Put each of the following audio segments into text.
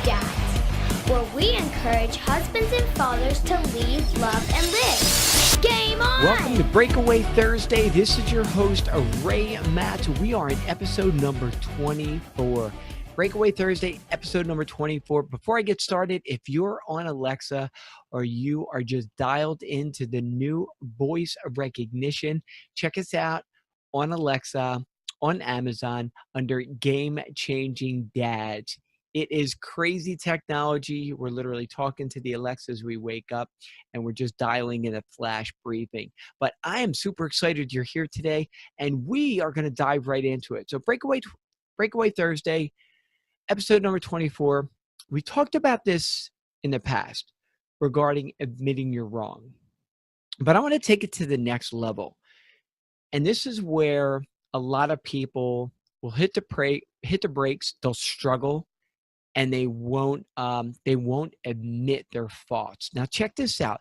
Dads, where we encourage husbands and fathers to lead, love, and live. Game on! Welcome to Breakaway Thursday. This is your host, Ray Matz. We are in episode number 24. Breakaway Thursday, episode number 24. Before I get started, if you're on Alexa or you are just dialed into the new voice recognition, check us out on Alexa, on Amazon, under Game Changing Dads. It is crazy technology. We're literally talking to the Alexa as we wake up, and we're just dialing in a flash briefing. But I am super excited you're here today, and we are going to dive right into it. So Breakaway Thursday, episode number 24. We talked about this in the past regarding admitting you're wrong. But I want to take it to the next level. And this is where a lot of people will hit the brakes, they'll struggle, and they won't admit their faults. Now check this out.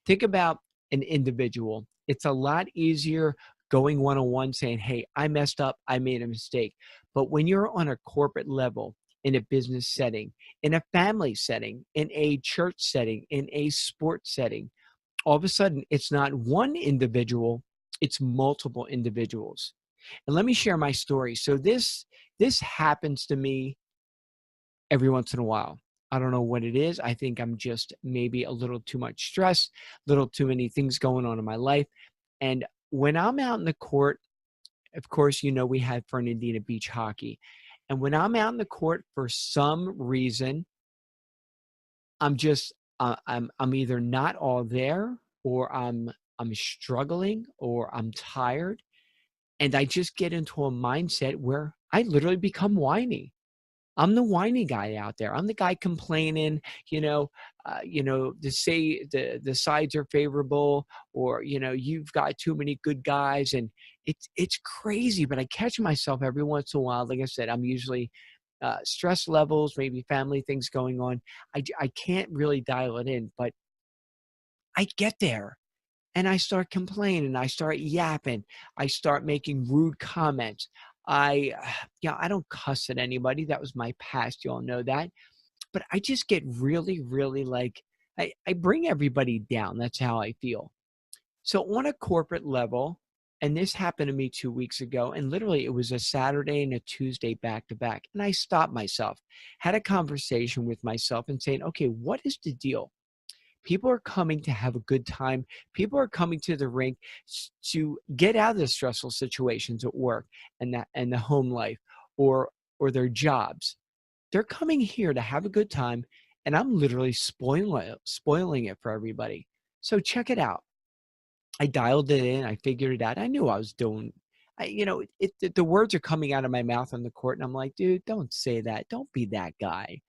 Think about an individual. It's a lot easier going one-on-one saying, hey, I messed up, I made a mistake. But when you're on a corporate level, in a business setting, in a family setting, in a church setting, in a sports setting, all of a sudden it's not one individual, it's multiple individuals. And let me share my story. So this happens to me every once in a while. I don't know what it is. I think I'm just maybe a little too much stress, a little too many things going on in my life. And when I'm out in the court, of course, you know, we had Fernandina Beach hockey. And when I'm out in the court, for some reason, I'm either not all there, or I'm struggling, or I'm tired. And I just get into a mindset where I literally become whiny. I'm the whiny guy out there. I'm the guy complaining, to say the sides are favorable, or, you've got too many good guys. And it's crazy, but I catch myself every once in a while. Like I said, I'm usually stress levels, maybe family things going on. I can't really dial it in, but I get there. And I start complaining, I start yapping, I start making rude comments. I don't cuss at anybody. That was my past. You all know that. But I just get really, really I bring everybody down. That's how I feel. So on a corporate level, and this happened to me 2 weeks ago, and literally it was a Saturday and a Tuesday back to back. And I stopped myself, had a conversation with myself and saying, okay, what is the deal? People are coming to have a good time. People are coming to the rink to get out of the stressful situations at work and the home life or their jobs. They're coming here to have a good time, and I'm literally spoiling it for everybody. So check it out. I dialed it in. I figured it out. I knew I was doing. The words are coming out of my mouth on the court, and I'm like, dude, don't say that. Don't be that guy.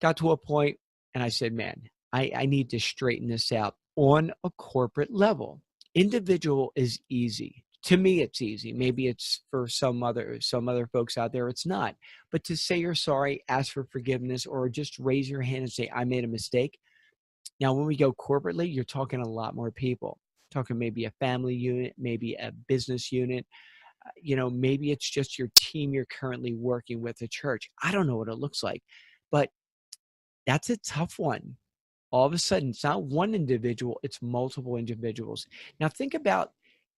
Got to a point, and I said, man, I need to straighten this out on a corporate level. Individual is easy. To me, it's easy. Maybe it's for some other folks out there, it's not. But to say you're sorry, ask for forgiveness, or just raise your hand and say, I made a mistake. Now, when we go corporately, you're talking a lot more people. Talking maybe a family unit, maybe a business unit. Maybe it's just your team you're currently working with at church. I don't know what it looks like, but that's a tough one. All of a sudden, it's not one individual, it's multiple individuals. Now think about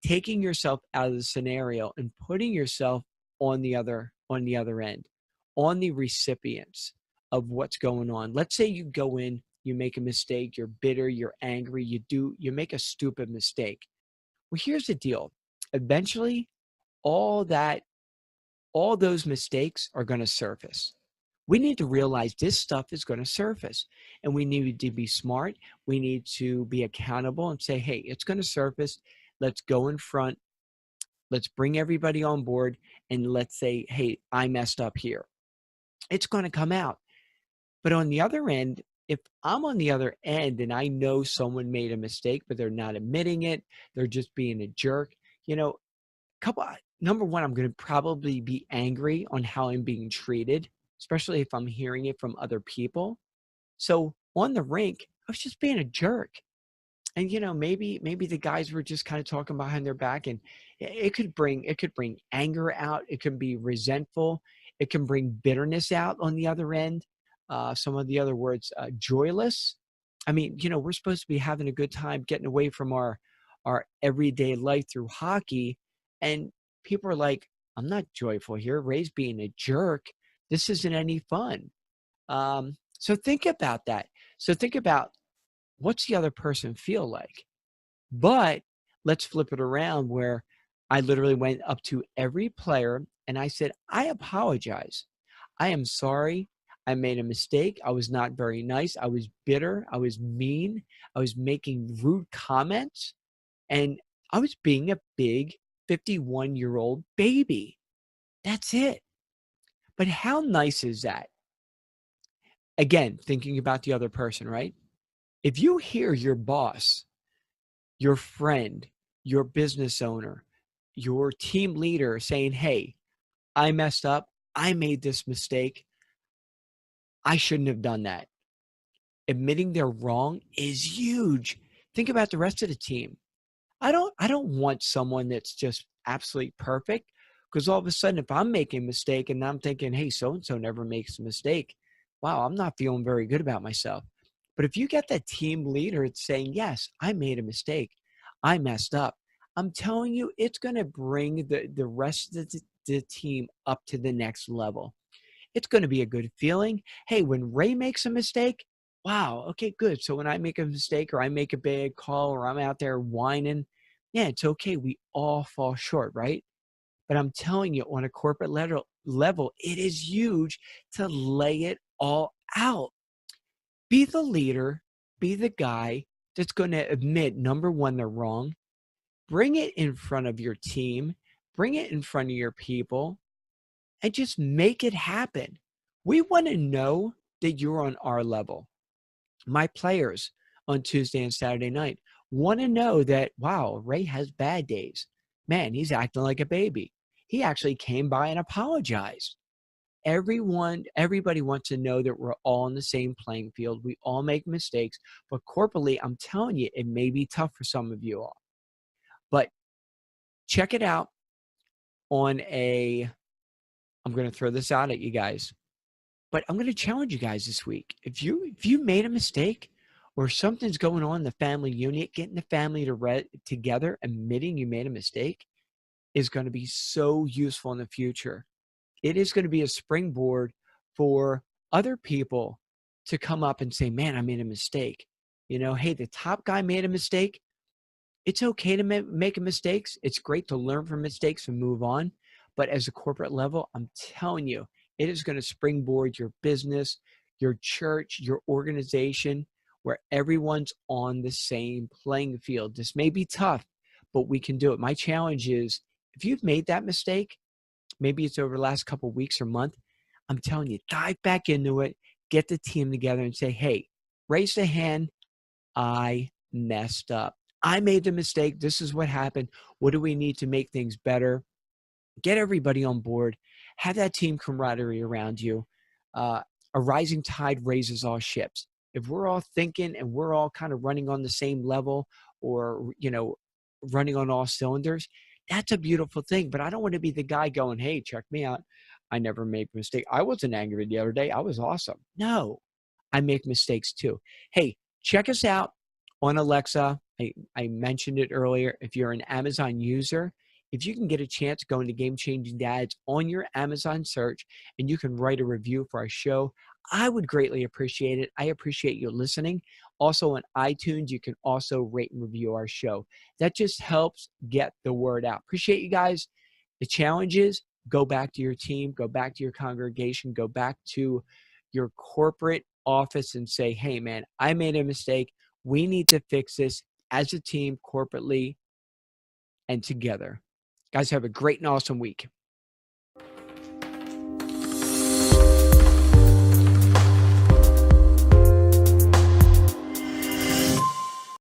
taking yourself out of the scenario and putting yourself on the other end, on the recipients of what's going on. Let's say you go in, you make a mistake, you're bitter, you're angry, you make a stupid mistake. Well, here's the deal. Eventually, all those mistakes are going to surface. We need to realize this stuff is going to surface, and we need to be smart. We need to be accountable and say, hey, it's going to surface. Let's go in front. Let's bring everybody on board, and let's say, hey, I messed up here. It's going to come out. But on the other end, if I'm on the other end and I know someone made a mistake, but they're not admitting it, they're just being a jerk, number one, I'm going to probably be angry on how I'm being treated, especially if I'm hearing it from other people. So on the rink, I was just being a jerk. And, maybe the guys were just kind of talking behind their back, and it could bring anger out. It can be resentful. It can bring bitterness out on the other end. some of the other words, joyless. I mean, we're supposed to be having a good time getting away from our everyday life through hockey, and people are like, "I'm not joyful here. Ray's being a jerk. This isn't any fun." So think about that. So think about what's the other person feel like. But let's flip it around where I literally went up to every player and I said, I apologize. I am sorry. I made a mistake. I was not very nice. I was bitter. I was mean. I was making rude comments. And I was being a big 51-year-old baby. That's it. But how nice is that? Again, thinking about the other person, right? If you hear your boss, your friend, your business owner, your team leader saying, hey, I messed up. I made this mistake. I shouldn't have done that. Admitting they're wrong is huge. Think about the rest of the team. I don't want someone that's just absolutely perfect, because all of a sudden if I'm making a mistake and I'm thinking, hey, so and so never makes a mistake, wow, I'm not feeling very good about myself. But if you get that team leader that's saying, yes, I made a mistake, I messed up, I'm telling you, it's going to bring the rest of the team up to the next level. It's going to be a good feeling. Hey, when Ray makes a mistake, wow, okay, good. So when I make a mistake or I make a bad call or I'm out there whining, yeah, it's okay. We all fall short, right? But I'm telling you, on a corporate level, it is huge to lay it all out. Be the leader, be the guy that's going to admit, number one, they're wrong. Bring it in front of your team, bring it in front of your people, and just make it happen. We want to know that you're on our level. My players on Tuesday and Saturday night want to know that, wow, Ray has bad days. Man, he's acting like a baby. He actually came by and apologized. Everybody wants to know that we're all on the same playing field. We all make mistakes, but corporately, I'm telling you, it may be tough for some of you all. But check it out on I'm going to throw this out at you guys, but I'm going to challenge you guys this week. If you made a mistake or something's going on in the family unit, getting the family together, admitting you made a mistake is going to be so useful in the future. It is going to be a springboard for other people to come up and say, man, I made a mistake. Hey, the top guy made a mistake. It's okay to make mistakes. It's great to learn from mistakes and move on. But as a corporate level, I'm telling you, it is going to springboard your business, your church, your organization, where everyone's on the same playing field. This may be tough, but we can do it. My challenge is, if you've made that mistake, maybe it's over the last couple of weeks or month, I'm telling you, dive back into it, get the team together and say, hey, raise the hand. I messed up. I made the mistake. This is what happened. What do we need to make things better? Get everybody on board. Have that team camaraderie around you. A rising tide raises all ships. If we're all thinking and we're all kind of running on the same level, or, running on all cylinders, that's a beautiful thing. But I don't want to be the guy going, hey, check me out. I never make a mistake. I wasn't angry the other day. I was awesome. No, I make mistakes too. Hey, check us out on Alexa. I mentioned it earlier. If you're an Amazon user, if you can get a chance, go into Game Changing Dads on your Amazon search and you can write a review for our show, I would greatly appreciate it. I appreciate you listening. Also on iTunes, you can also rate and review our show. That just helps get the word out. Appreciate you guys. The challenge is, go back to your team, go back to your congregation, go back to your corporate office and say, hey, man, I made a mistake. We need to fix this as a team, corporately, and together. Guys, have a great and awesome week.